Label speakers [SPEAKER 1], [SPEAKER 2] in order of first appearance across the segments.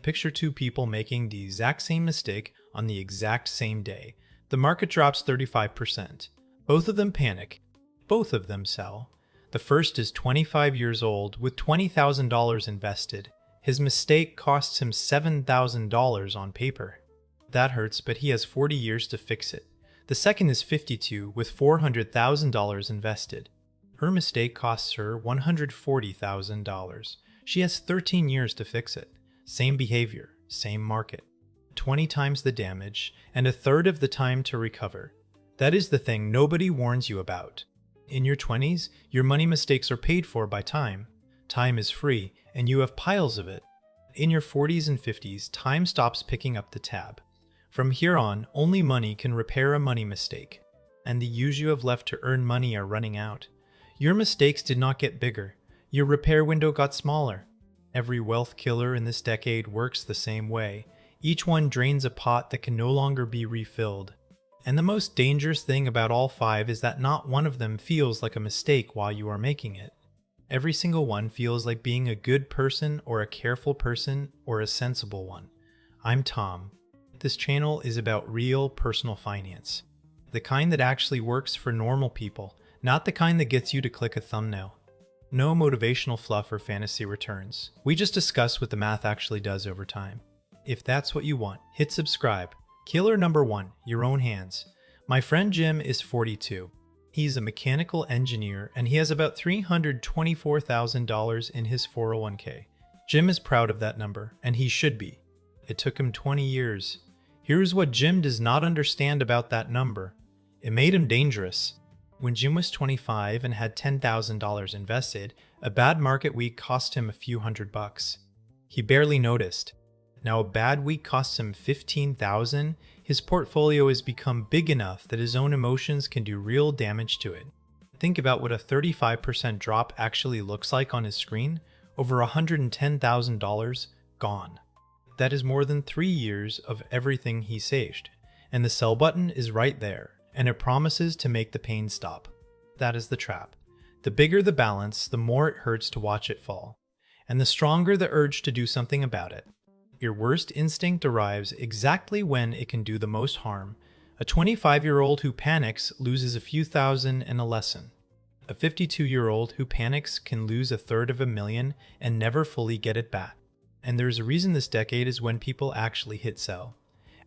[SPEAKER 1] Picture two people making the exact same mistake on the exact same day. The market drops 35%. Both of them panic. Both of them sell. The first is 25 years old with $20,000 invested. His mistake costs him $7,000 on paper. That hurts, but he has 40 years to fix it. The second is 52 with $400,000 invested. Her mistake costs her $140,000. She has 13 years to fix it. Same behavior, same market. 20 times the damage, and a third of the time to recover. That is the thing nobody warns you about. In your 20s, your money mistakes are paid for by time. Time is free, and you have piles of it. In your 40s and 50s, time stops picking up the tab. From here on, only money can repair a money mistake, and the years you have left to earn money are running out. Your mistakes did not get bigger. Your repair window got smaller. Every wealth killer in this decade works the same way. Each one drains a pot that can no longer be refilled. And the most dangerous thing about all five is that not one of them feels like a mistake while you are making it. Every single one feels like being a good person or a careful person or a sensible one. I'm Tom. This channel is about real personal finance. The kind that actually works for normal people, not the kind that gets you to click a thumbnail. No motivational fluff or fantasy returns. We just discuss what the math actually does over time. If that's what you want, hit subscribe. Killer number 1, your own hands. My friend Jim is 42. He's a mechanical engineer and he has about $324,000 in his 401k. Jim is proud of that number, and he should be. It took him 20 years. Here's what Jim does not understand about that number. It made him dangerous. When Jim was 25 and had $10,000 invested, a bad market week cost him a few $100. He barely noticed. Now a bad week costs him $15,000. His portfolio has become big enough that his own emotions can do real damage to it. Think about what a 35% drop actually looks like on his screen. Over $110,000 gone. That is more than 3 years of everything he saved. And the sell button is right there, and it promises to make the pain stop. That is the trap. The bigger the balance, the more it hurts to watch it fall. And the stronger the urge to do something about it. Your worst instinct arrives exactly when it can do the most harm. A 25-year-old who panics loses a few thousand and a lesson. A 52-year-old who panics can lose $250,000 and never fully get it back. And there's a reason this decade is when people actually hit sell.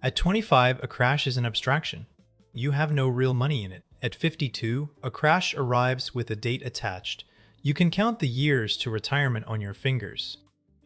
[SPEAKER 1] At 25, a crash is an abstraction. You have no real money in it. At 52, a crash arrives with a date attached. You can count the years to retirement on your fingers.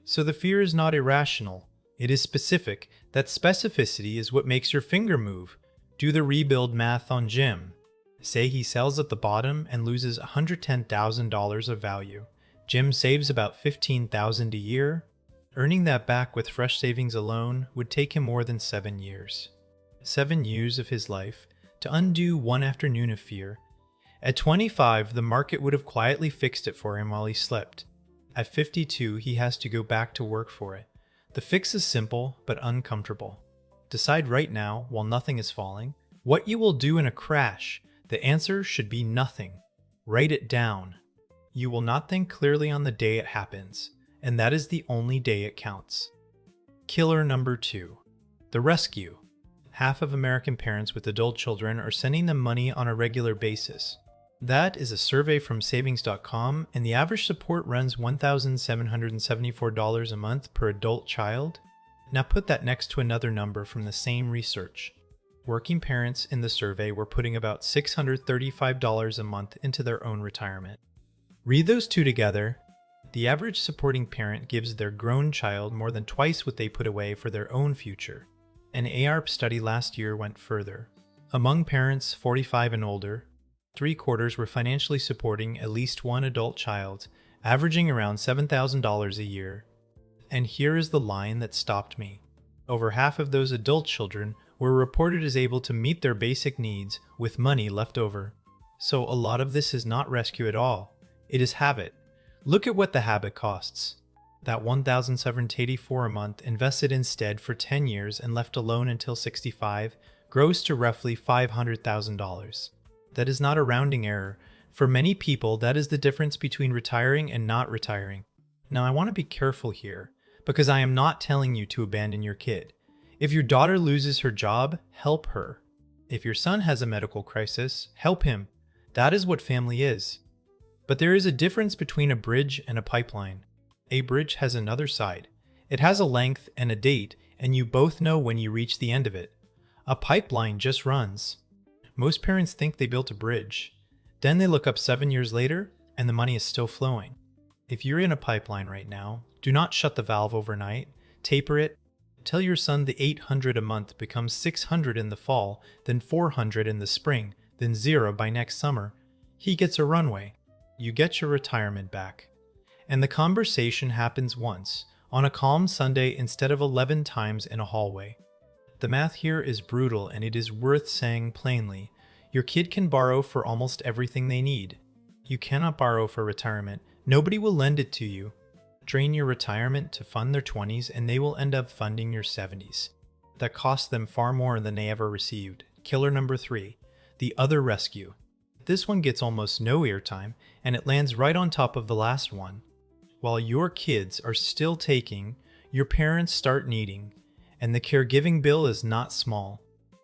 [SPEAKER 1] So the fear is not irrational. It is specific. That specificity is what makes your finger move. Do the rebuild math on Jim. Say he sells at the bottom and loses $110,000 of value. Jim saves about $15,000 a year. Earning that back with fresh savings alone would take him more than 7 years. 7 years of his life to undo one afternoon of fear. At 25, the market would have quietly fixed it for him while he slept. At 52, he has to go back to work for it. The fix is simple, but uncomfortable. Decide right now, while nothing is falling, what you will do in a crash. The answer should be nothing. Write it down. You will not think clearly on the day it happens, and that is the only day it counts. Killer number 2. The rescue. Half of American parents with adult children are sending them money on a regular basis. That is a survey from savings.com, and the average support runs $1,774 a month per adult child. Now put that next to another number from the same research. Working parents in the survey were putting about $635 a month into their own retirement. Read those two together. The average supporting parent gives their grown child more than twice what they put away for their own future. An AARP study last year went further. Among parents 45 and older, 3/4 were financially supporting at least one adult child, averaging around $7,000 a year. And here is the line that stopped me. Over half of those adult children were reported as able to meet their basic needs with money left over. So a lot of this is not rescue at all. It is habit. Look at what the habit costs. That $1,784 a month invested instead for 10 years and left alone until 65 grows to roughly $500,000. That is not a rounding error. For many people, that is the difference between retiring and not retiring. Now, I want to be careful here, because I am not telling you to abandon your kid. If your daughter loses her job, help her. If your son has a medical crisis, help him. That is what family is. But there is a difference between a bridge and a pipeline. A bridge has another side. It has a length and a date, and you both know when you reach the end of it. A pipeline just runs. Most parents think they built a bridge. Then they look up 7 years later, and the money is still flowing. If you're in a pipeline right now, do not shut the valve overnight. Taper it. Tell your son the $800 a month becomes $600 in the fall, then $400 in the spring, then $0 by next summer. He gets a runway. You get your retirement back. And the conversation happens once, on a calm Sunday instead of 11 times in a hallway. The math here is brutal, and it is worth saying plainly. Your kid can borrow for almost everything they need. You cannot borrow for retirement. Nobody will lend it to you. Drain your retirement to fund their 20s, and they will end up funding your 70s. That costs them far more than they ever received. Killer number 3, the other rescue. This one gets almost no airtime, and it lands right on top of the last one. While your kids are still taking, your parents start needing, and the caregiving bill is not small.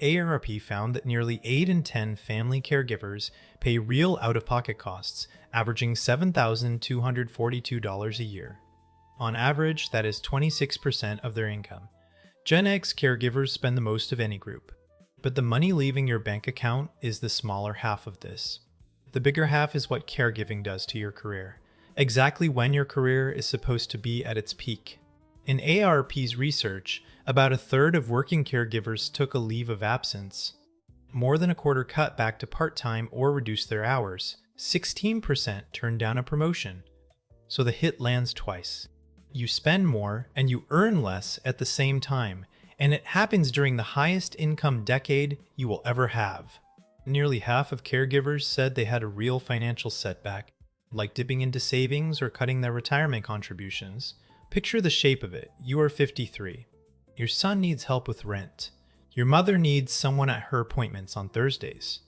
[SPEAKER 1] AARP found that nearly 8 in 10 family caregivers pay real out-of-pocket costs, averaging $7,242 a year. On average, that is 26% of their income. Gen X caregivers spend the most of any group. But the money leaving your bank account is the smaller half of this. The bigger half is what caregiving does to your career. Exactly when your career is supposed to be at its peak. In AARP's research, about a third of working caregivers took a leave of absence. More than a quarter cut back to part-time or reduced their hours. 16% turned down a promotion. So the hit lands twice. You spend more and you earn less at the same time, and it happens during the highest income decade you will ever have. Nearly half of caregivers said they had a real financial setback, like dipping into savings or cutting their retirement contributions. Picture the shape of it. You are 53. Your son needs help with rent. Your mother needs someone at her appointments on Thursdays.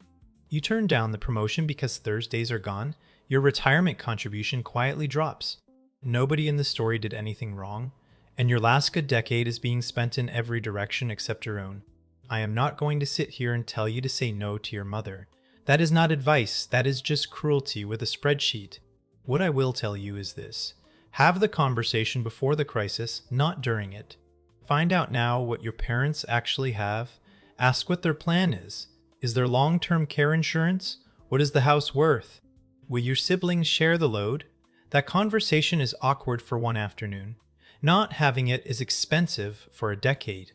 [SPEAKER 1] You turn down the promotion because Thursdays are gone. Your retirement contribution quietly drops. Nobody in the story did anything wrong, and your last good decade is being spent in every direction except your own. I am not going to sit here and tell you to say no to your mother. That is not advice, that is just cruelty with a spreadsheet. What I will tell you is this. Have the conversation before the crisis, not during it. Find out now what your parents actually have. Ask what their plan is. Is there long-term care insurance? What is the house worth? Will your siblings share the load? That conversation is awkward for one afternoon. Not having it is expensive for a decade.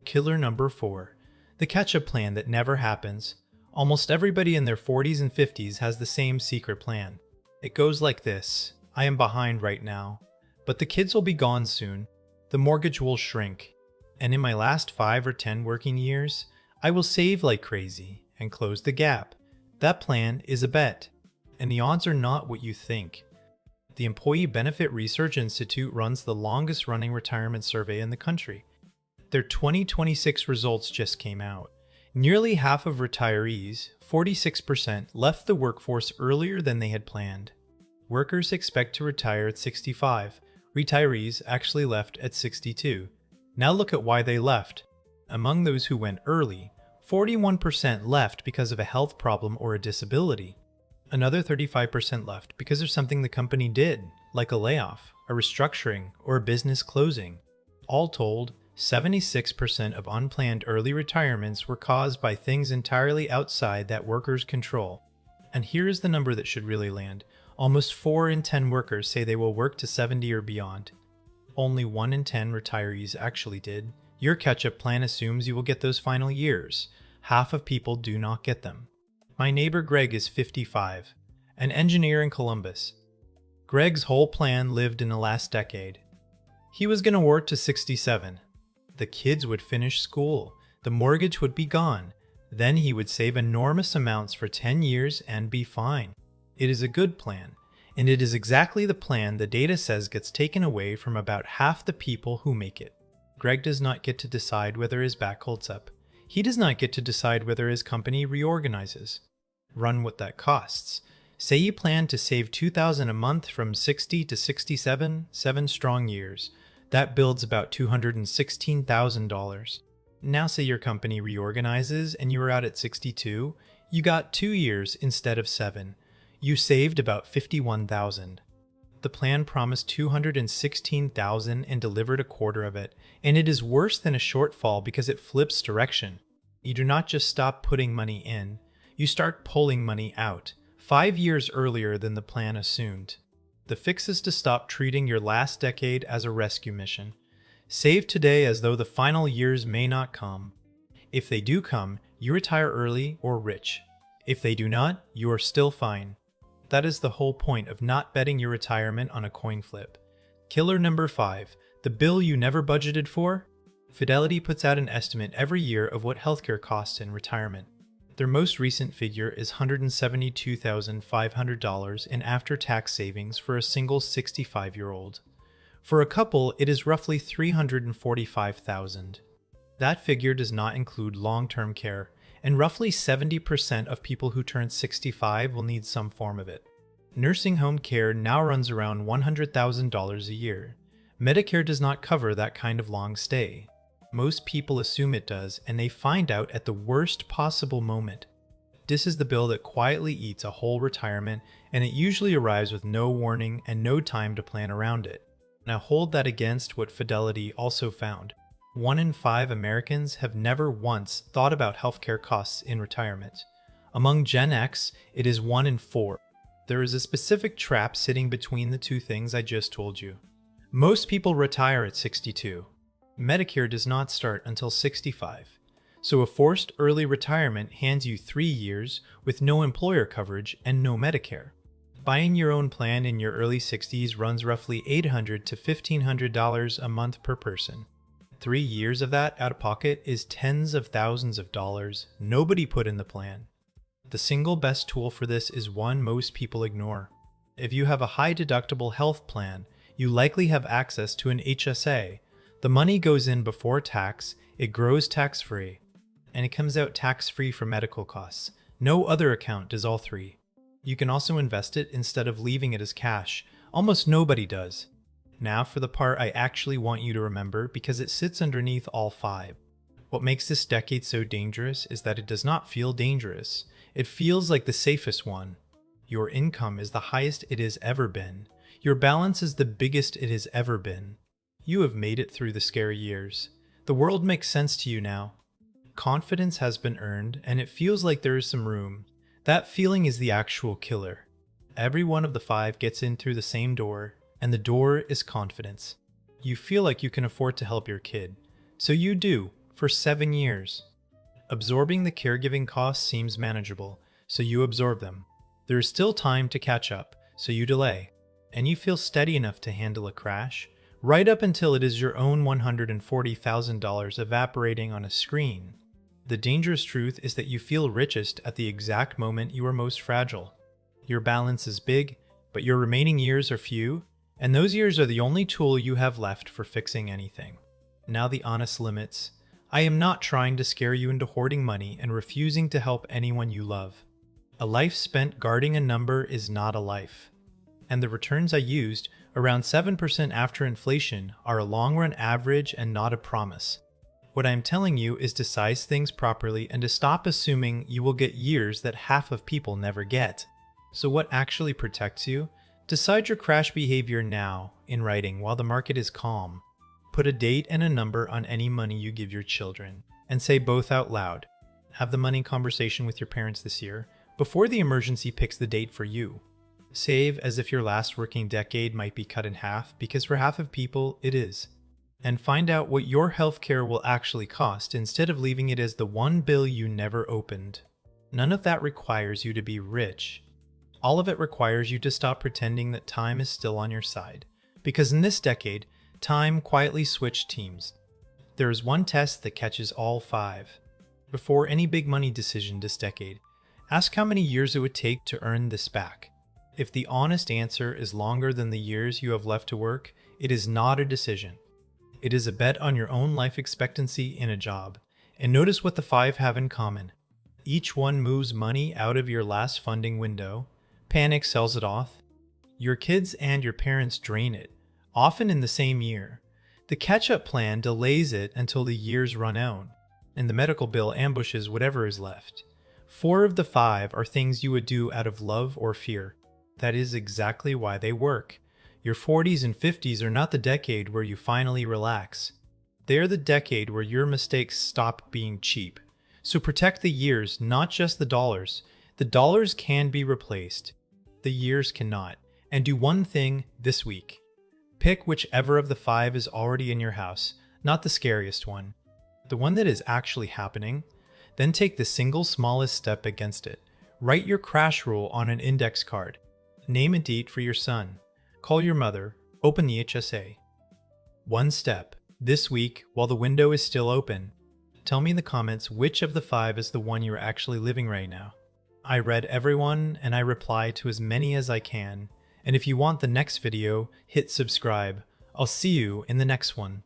[SPEAKER 1] Killer number 4. The catch-up plan that never happens. Almost everybody in their 40s and 50s has the same secret plan. It goes like this. I am behind right now, but the kids will be gone soon. The mortgage will shrink. And in my last 5 or 10 working years, I will save like crazy and close the gap. That plan is a bet. And the odds are not what you think. The Employee Benefit Research Institute runs the longest-running retirement survey in the country. Their 2026 results just came out. Nearly half of retirees, 46%, left the workforce earlier than they had planned. Workers expect to retire at 65. Retirees actually left at 62. Now look at why they left. Among those who went early, 41% left because of a health problem or a disability. Another 35% left because of something the company did, like a layoff, a restructuring, or a business closing. All told, 76% of unplanned early retirements were caused by things entirely outside that workers' control. And here is the number that should really land. Almost 4 in 10 workers say they will work to 70 or beyond. Only 1 in 10 retirees actually did. Your catch-up plan assumes you will get those final years. Half of people do not get them. My neighbor Greg is 55, an engineer in Columbus. Greg's whole plan lived in the last decade. He was going to work to 67. The kids would finish school. The mortgage would be gone. Then he would save enormous amounts for 10 years and be fine. It is a good plan, and it is exactly the plan the data says gets taken away from about half the people who make it. Greg does not get to decide whether his back holds up. He does not get to decide whether his company reorganizes. Run what that costs. Say you plan to save $2,000 a month from 60 to 67, 7 strong years. That builds about $216,000. Now say your company reorganizes and you are out at 62, you got 2 years instead of 7. You saved about 51,000. The plan promised 216,000 and delivered a quarter of it, and it is worse than a shortfall because it flips direction. You do not just stop putting money in, you start pulling money out, 5 years earlier than the plan assumed. The fix is to stop treating your last decade as a rescue mission. Save today as though the final years may not come. If they do come, you retire early or rich. If they do not, you are still fine. That is the whole point of not betting your retirement on a coin flip. Killer number 5, the bill you never budgeted for? Fidelity puts out an estimate every year of what healthcare costs in retirement. Their most recent figure is $172,500 in after-tax savings for a single 65-year-old. For a couple, it is roughly $345,000. That figure does not include long-term care, and roughly 70% of people who turn 65 will need some form of it. Nursing home care now runs around $100,000 a year. Medicare does not cover that kind of long stay. Most people assume it does, and they find out at the worst possible moment. This is the bill that quietly eats a whole retirement, and it usually arrives with no warning and no time to plan around it. Now hold that against what Fidelity also found. 1 in 5 Americans have never once thought about healthcare costs in retirement. Among Gen X, it is 1 in 4. There is a specific trap sitting between the two things I just told you. Most people retire at 62. Medicare does not start until 65. So a forced early retirement hands you 3 years with no employer coverage and no Medicare. Buying your own plan in your early 60s runs roughly $800 to $1,500 a month per person. 3 years of that out of pocket is tens of thousands of dollars nobody put in the plan. The single best tool for this is one most people ignore. If you have a high deductible health plan, you likely have access to an HSA. The money goes in before tax, it grows tax-free, and it comes out tax-free for medical costs. No other account does all three. You can also invest it instead of leaving it as cash. Almost nobody does. Now for the part I actually want you to remember because it sits underneath all 5. What makes this decade so dangerous is that it does not feel dangerous. It feels like the safest one. Your income is the highest it has ever been. Your balance is the biggest it has ever been. You have made it through the scary years. The world makes sense to you now. Confidence has been earned, and it feels like there is some room. That feeling is the actual killer. Every one of the 5 gets in through the same door, and the door is confidence. You feel like you can afford to help your kid. So you do, for 7 years. Absorbing the caregiving costs seems manageable, so you absorb them. There is still time to catch up, so you delay. And you feel steady enough to handle a crash, right up until it is your own $140,000 evaporating on a screen. The dangerous truth is that you feel richest at the exact moment you are most fragile. Your balance is big, but your remaining years are few, and those years are the only tool you have left for fixing anything. Now the honest limits. I am not trying to scare you into hoarding money and refusing to help anyone you love. A life spent guarding a number is not a life. And the returns I used, around 7% after inflation, are a long-run average and not a promise. What I am telling you is to size things properly and to stop assuming you will get years that half of people never get. So what actually protects you? Decide your crash behavior now, in writing, while the market is calm. Put a date and a number on any money you give your children, and say both out loud. Have the money conversation with your parents this year, before the emergency picks the date for you. Save as if your last working decade might be cut in half, because for half of people, it is. And find out what your healthcare will actually cost instead of leaving it as the one bill you never opened. None of that requires you to be rich. All of it requires you to stop pretending that time is still on your side. Because in this decade, time quietly switched teams. There is one test that catches all 5. Before any big money decision this decade, ask how many years it would take to earn this back. If the honest answer is longer than the years you have left to work, it is not a decision. It is a bet on your own life expectancy in a job. And notice what the 5 have in common. Each one moves money out of your last funding window. Panic sells it off. Your kids and your parents drain it, often in the same year. The catch-up plan delays it until the years run out, and the medical bill ambushes whatever is left. 4 of the 5 are things you would do out of love or fear. That is exactly why they work. Your 40s and 50s are not the decade where you finally relax. They are the decade where your mistakes stop being cheap. So protect the years, not just the dollars. The dollars can be replaced. The years cannot. And do one thing this week. Pick whichever of the 5 is already in your house, not the scariest one. The one that is actually happening. Then take the single smallest step against it. Write your crash rule on an index card. Name a date for your son. Call your mother. Open the HSA. One step. This week, while the window is still open. Tell me in the comments which of the 5 is the one you're actually living right now. I read everyone and I reply to as many as I can. And if you want the next video, hit subscribe. I'll see you in the next one.